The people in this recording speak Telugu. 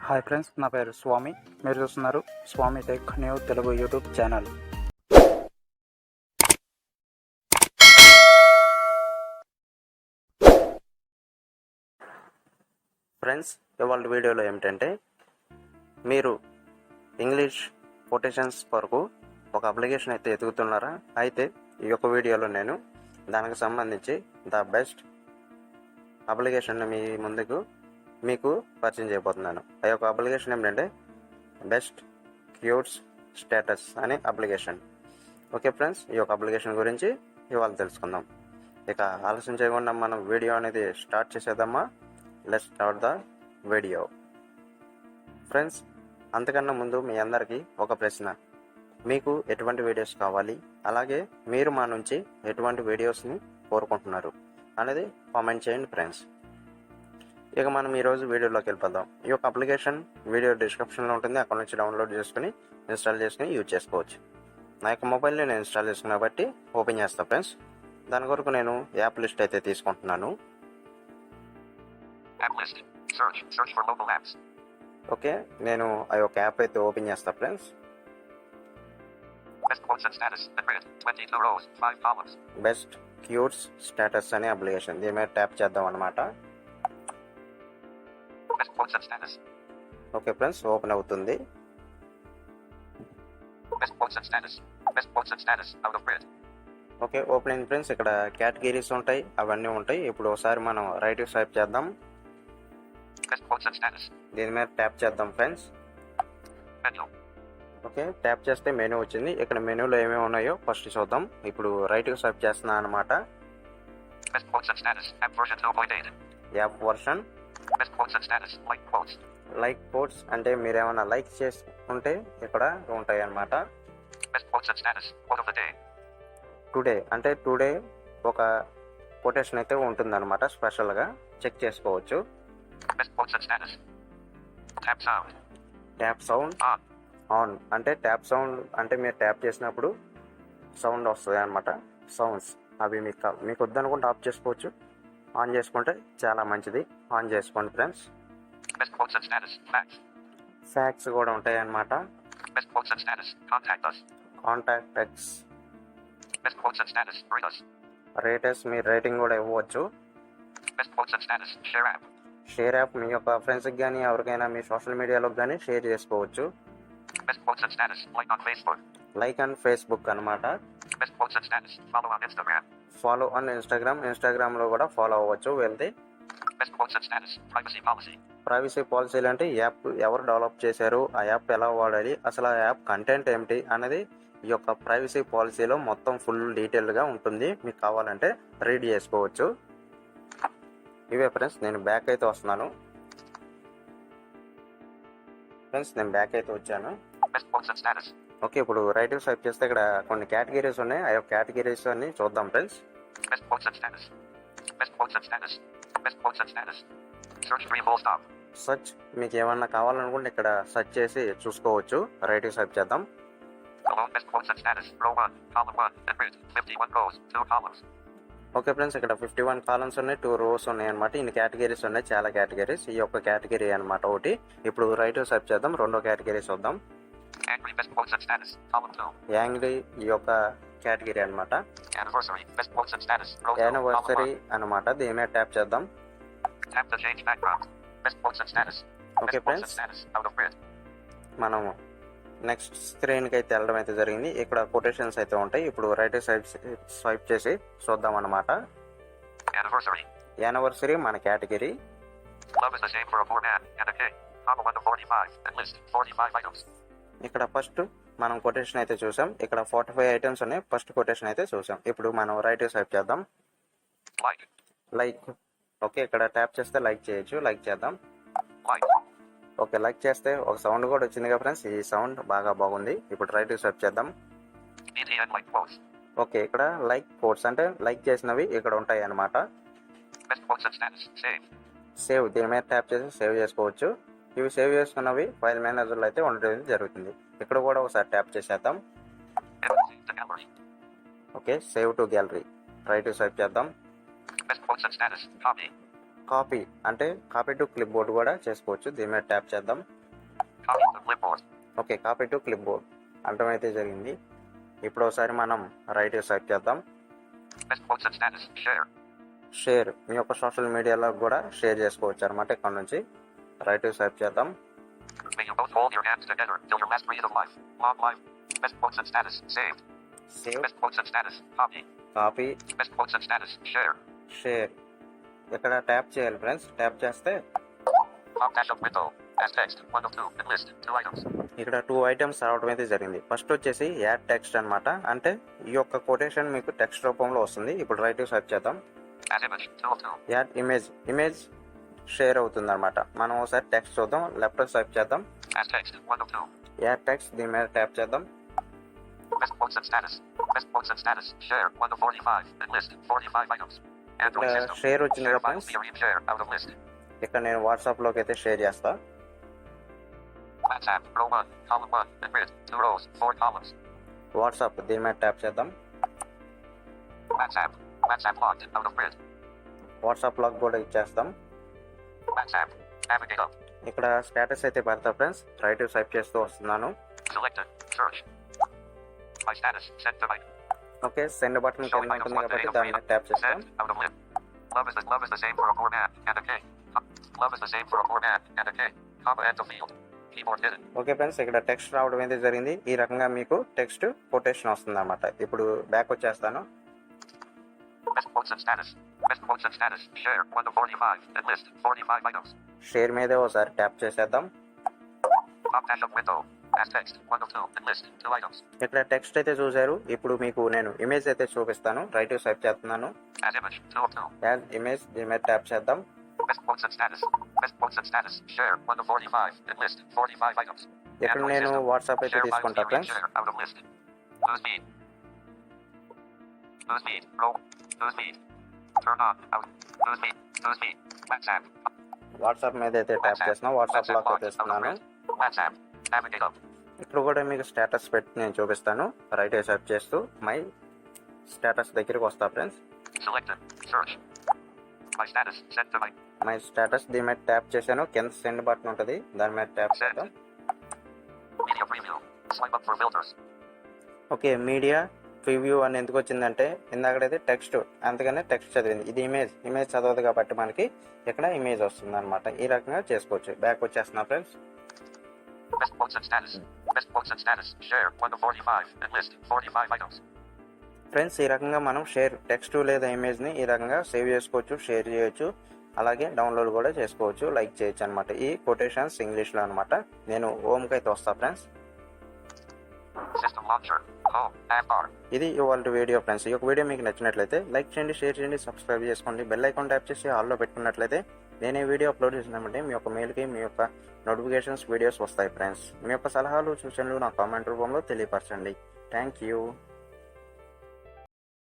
హాయ్ ఫ్రెండ్స్, నా పేరు స్వామి. మీరు చూస్తున్నారు Swamy tech new Telugu YouTube channel. Friends, ఇవాళ వీడియోలో ఏమిటంటే, మీరు ఇంగ్లీష్ కొటేషన్స్ కొరకు ఒక అప్లికేషన్ అయితే ఎదుగుతున్నారా? అయితే ఈ యొక్క వీడియోలో నేను దానికి సంబంధించి ద బెస్ట్ అప్లికేషన్ మీకు పరిచయం చేయబోతున్నాను. ఆ యొక్క అప్లికేషన్ ఏమిటంటే బెస్ట్ క్యూట్స్ స్టేటస్ అనే అప్లికేషన్. ఓకే ఫ్రెండ్స్, ఈ యొక్క అప్లికేషన్ గురించి ఇవాళ తెలుసుకుందాం. ఇక ఆలస్యం చేయకుండా మనం వీడియో అనేది స్టార్ట్ చేసేద్దామా? Let's start the video. Friends, అంతకన్నా ముందు మీ అందరికీ ఒక ప్రశ్న. మీకు ఎటువంటి వీడియోస్ కావాలి, అలాగే మీరు మా నుంచి ఎటువంటి వీడియోస్ని కోరుకుంటున్నారు అనేది కామెంట్ చేయండి ఫ్రెండ్స్. ఇక మనం ఈరోజు వీడియోలోకి వెళ్ళిపోదాం. ఈ యొక్క అప్లికేషన్ వీడియో డిస్క్రిప్షన్లో ఉంటుంది, అక్కడ నుంచి డౌన్లోడ్ చేసుకుని ఇన్స్టాల్ చేసుకుని యూజ్ చేసుకోవచ్చు. నా యొక్క మొబైల్లో నేను ఇన్స్టాల్ చేసుకున్నా బట్టి ఓపెన్ చేస్తాను ఫ్రెండ్స్. దాని కొరకు నేను యాప్ లిస్ట్ అయితే తీసుకుంటున్నాను. ఓకే, నేను ఆ యొక్క యాప్ అయితే ఓపెన్ చేస్తాను ఫ్రెండ్స్. బెస్ట్ క్యూట్స్ స్టేటస్ అనే అప్లికేషన్, దీని మీద ట్యాప్ చేద్దాం అన్నమాట. ఓకే ఫ్రెండ్స్, ఓపెన్ అవుతుంది. ఓకే, ఓపెన్ అయింది ఫ్రెండ్స్. ఇక్కడ కేటగిరీస్ ఉంటాయి, అవన్నీ ఉంటాయి. ఇప్పుడు ఒకసారి మనం రైట్ స్వైప్ చేద్దాం. దీని మీద ట్యాప్ చేద్దాం ఫ్రెండ్స్. ఓకే, ట్యాప్ చేస్తే మెనూ వచ్చింది. ఇక్కడ మెనూలో ఏమేమి ఉన్నాయో ఫస్ట్ చూద్దాం. ఇప్పుడు రైట్ స్వైప్ చేస్తున్నా అనమాట. యాప్ వర్షన్ లైక్ కోట్స్ అంటే మీరు ఏమైనా లైక్ చేసుకుంటే ఇక్కడ ఉంటాయి అన్నమాట. టుడే అంటే టుడే ఒక కొటేషన్ అయితే ఉంటుంది అనమాట, స్పెషల్గా చెక్ చేసుకోవచ్చు. ట్యాప్ సౌండ్ ఆన్ అంటే ట్యాప్ సౌండ్ అంటే మీరు ట్యాప్ చేసినప్పుడు సౌండ్ వస్తుంది అనమాట. సౌండ్స్ అవి మీకు వద్దనుకుంటే ఆఫ్ చేసుకోవచ్చు, ఆన్ చేసుకుంటే చాలా మంచిది. ఆన్ చేసుకోండి ఫ్రెండ్స్. ఫ్యాక్ట్స్ కూడా ఉంటాయి అన్నమాట. కాంటాక్ట్ ఎక్స్ రేటర్స్, మీ రేటింగ్ కూడా ఇవ్వచ్చు. షేర్ యాప్ మీ యొక్క ఫ్రెండ్స్కి కానీ ఎవరికైనా మీ సోషల్ మీడియాలో కానీ షేర్ చేసుకోవచ్చు. లైక్ ఆన్ ఫేస్బుక్ అనమాట. ఫాలో ఆన్ ఇన్స్టాగ్రామ్ లో కూడా ఫాలో అవ్వచ్చు వెళ్తే. ప్రైవసీ పాలసీలు అంటే యాప్ ఎవరు డెవలప్ చేశారు, ఆ యాప్ ఎలా వాడాలి, అసలు ఆ యాప్ కంటెంట్ ఏమిటి అనేది ఈ యొక్క ప్రైవసీ పాలసీలో మొత్తం ఫుల్ డీటెయిల్గా ఉంటుంది. మీకు కావాలంటే రీడ్ చేసుకోవచ్చు. ఇవే ఫ్రెండ్స్, నేను బ్యాక్ అయితే వస్తున్నాను. ఫ్రెండ్స్, నేను బ్యాక్ అయితే వచ్చాను. ఓకే, ఇప్పుడు రైట్ స్వైప్ చేస్తే ఇక్కడ కొన్ని కేటగిరీస్ ఉన్నాయి. ఆ యొక్క కేటగిరీస్ అన్ని చూద్దాం ఫ్రెండ్స్. సర్చ్ మీకు ఏమన్నా కావాలనుకుంటే ఇక్కడ సర్చ్ చేసి చూసుకోవచ్చు. రైట్ స్వైప్ చేద్దాం. ఓకే ఫ్రెండ్స్, ఇక్కడ 51 కాలమ్స్ ఉన్నాయి, 2 రోస్ ఉన్నాయి అనమాట. ఇన్ని కేటగిరీస్ ఉన్నాయి, చాలా కేటగిరీస్. ఈ యొక్క కేటగిరీ అనమాట ఒకటి. ఇప్పుడు రైట్ స్వైప్ చేద్దాం, రెండో కేటగిరీ చూద్దాం. యాంగ్రీ ఈ యొక్క కేటగిరీ అనమాట. యానివర్సరీ అనమాట. దీని మీద ట్యాప్ చేద్దాం. ఓకే ఫ్రెండ్స్, మనం నెక్స్ట్ స్క్రీన్కి అయితే వెళ్ళడం అయితే జరిగింది. ఇక్కడ కొటేషన్స్ అయితే ఉంటాయి. ఇప్పుడు రైట్ స్వైప్ చేసి చూద్దాం అన్నమాట. యానివర్సరీ మన కేటగిరీ. ఇక్కడ ఫస్ట్ మనం కొటేషన్ అయితే చూసాం. ఇక్కడ 45 ఐటమ్స్ ఉన్నాయి. ఫస్ట్ కొటేషన్ అయితే చూసాం. ఇప్పుడు మనం రైట్ స్వైప్ చేద్దాం. లైక్. ఓకే, ఇక్కడ ట్యాప్ చేస్తే లైక్ చేయొచ్చు. లైక్ చేద్దాం. ఓకే, లైక్ చేస్తే ఒక సౌండ్ కూడా వచ్చింది కదా ఫ్రెండ్స్. ఈ సౌండ్ బాగా బాగుంది. ఇప్పుడు రైట్ స్వైప్ చేద్దాం. ఓకే, ఇక్కడ లైక్ కోట్స్ అంటే లైక్ చేసినవి ఇక్కడ ఉంటాయి అన్నమాట. సేవ్, దీని మీద ట్యాప్ చేసి సేవ్ చేసుకోవచ్చు. ఇవి సేవ్ చేసుకున్నవి ఫైల్ మేనేజర్లో అయితే ఉండడం జరుగుతుంది. ఇక్కడ కూడా ఒకసారి ట్యాప్ చేసేద్దాం. Okay, save to gallery. Right swipe చేద్దాం. Best quotes and status. Copy. Copy అంటే కాపీ టు క్లిప్ బోర్డ్ కూడా చేసుకోవచ్చు. దీని మీద ట్యాప్ చేద్దాం. Copy to clipboard. Okay, copy to clipboard అంటమైతే జరిగింది. ఇప్పుడు ఒకసారి మనం రైట్ సెలెక్ట్ చేద్దాం. Best quotes and status. Share. Share మీ యొక్క సోషల్ మీడియాలో కూడా షేర్ చేసుకోవచ్చు అనమాట. ఇక్కడ నుంచి రైట్ సెలెక్ట్ చేద్దాం. May you both hold your hands together till your last breath of life. Long life. Best quotes and status. Saved. Save. Best quotes and status. Copy. Copy. Best quotes and status. Share. Share. ఇక్కడ ట్యాప్ చేయాలి ఫ్రెండ్స్. ట్యాప్ చేస్తే ఇక్కడ 2 ఐటమ్స్ రావడం అయితే జరిగింది. ఫస్ట్ వచ్చేసి యాడ్ టెక్స్ట్ అనమాట. అంటే ఈ యొక్క కొటేషన్ మీకు టెక్స్ట్ రూపంలో వస్తుంది. ఇప్పుడు రైట్ సెర్చ్ చేద్దాం. Add image. ఇమేజ్ షేర్ అవుతుంది అనమాట. మనం ఒకసారి టెక్స్ట్ చూద్దాం. లెఫ్ట్ సెర్చ్ చేద్దాం. యాడ్ టెక్స్ట్ దీని మీద ట్యాప్ చేద్దాం. Best quotes and status. Best quotes and status. Share 1 of 45. And list 45 items. ఇక్కడ షేర్ వచ్చింది కదా ఫ్రెండ్స్. ఇక్కడ నేను వాట్సాప్ లోకి అయితే షేర్ చేస్తా. వాట్సాప్ దీని మీద ట్యాప్ చేద్దాం. వాట్సాప్ లాక్ కూడా ఇచ్చేస్తాం. ఇక్కడ స్టేటస్ అయితే పెడతా ఫ్రెండ్స్. రైట్ స్వైప్ చేస్తూ వస్తున్నాను. ఓకే, సెండ్ బటన్ కింద ఉంటుంది కాబట్టి దాన్ని ట్యాప్ చేస్తాం. Love is the same for a poor man and a king. Love is the same for a poor man and a king. Comma and a field. Keyboard hidden. Okay friends, ఇక్కడ టెక్స్ట్ రావడం అయితే జరిగింది. ఈ రకంగా మీకు టెక్స్ట్ కొటేషన్ వస్తుంది అన్నమాట. ఇప్పుడు బ్యాక్ వచ్చేస్తాను. Best quotes and status. Best quotes and status. Share 1 of 45 and list 45 items. Share మీదే ఒకసారి ట్యాప్ చేసేద్దాం. Pop dash of window. Text 1 of 2 and list 2 items. ఇక్కడ టెక్స్ట్ అయితే చూసారు. ఇప్పుడు మీకు నేను ఇమేజ్ అయితే చూపిస్తాను. రైట్ స్వైప్ చేస్తున్నాను. As image 2 of 2. As image దీని మీద ట్యాప్ చేద్దాం. Best quotes and status. Best quotes and status. Share 1 of 45 and list 45 items. ఇక్కడ నేను వాట్సాప్ అయితే తీసుకుంటా friends. Lose meat. Lose meat. Roll. Lose meat. Turn on. Out. Lose meat. Lose meat. WhatsApp. WhatsApp మీద అయితే ట్యాప్ చేస్తున్నా. వాట్సాప్ లాక్ చేస్తున్నాను. WhatsApp. ఇప్పుడు కూడా మీకు స్టేటస్ పెట్టి నేను చూపిస్తాను. రైట్ సెర్చ్ చేస్తూ మై స్టేటస్ దగ్గరికి వస్తా ఫ్రెండ్స్. మై స్టేటస్ దీని మీద ట్యాప్ చేశాను. కింద సెండ్ బటన్ ఉంటుంది, దాని మీద ట్యాప్ చేద్దాం. ఓకే, మీడియా ప్రివ్యూ అని ఎందుకు వచ్చిందంటే ఇందాకడైతే టెక్స్ట్, అందుకనే టెక్స్ట్ చదివింది. ఇది ఇమేజ్ చదవదు కాబట్టి మనకి ఇక్కడ ఇమేజ్ వస్తుంది అనమాట. ఈ రకంగా చేసుకోవచ్చు. బ్యాక్ వచ్చేస్తున్నా friends. Best quotes and status. Best quotes and status. Share 1 of 45 and list 45 items. Friends, ఈ రకంగా మనం షేర్ టెక్స్ట్ లేదా ఇమేజ్ని ఈ రకంగా సేవ్ చేసుకోవచ్చు, షేర్ చేయొచ్చు, అలాగే డౌన్లోడ్ కూడా చేసుకోవచ్చు, లైక్ చేయొచ్చు అనమాట. ఈ కొటేషన్స్ ఇంగ్లీష్లో అనమాట. నేను హోమ్కి అయితే వస్తా ఫ్రెండ్స్. ఇది ఇవాళ వీడియో ఫ్రెండ్స్. ఈ యొక్క వీడియో మీకు నచ్చినట్లయితే లైక్ చేయండి, షేర్ చేయండి, సబ్స్క్రైబ్ చేసుకోండి. బెల్ ఐకాన్ ట్యాప్ చేసి ఆల్లో పెట్టుకున్నట్లయితే నేనే వీడియో అప్లోడ్ చేసినామంటే మీ యొక్క మెయిల్కి మీ యొక్క నోటిఫికేషన్స్ వీడియోస్ వస్తాయి ఫ్రెండ్స్. మీ యొక్క సలహాలు సూచనలు నా కామెంట్ రూపంలో తెలియపరచండి. Thank you.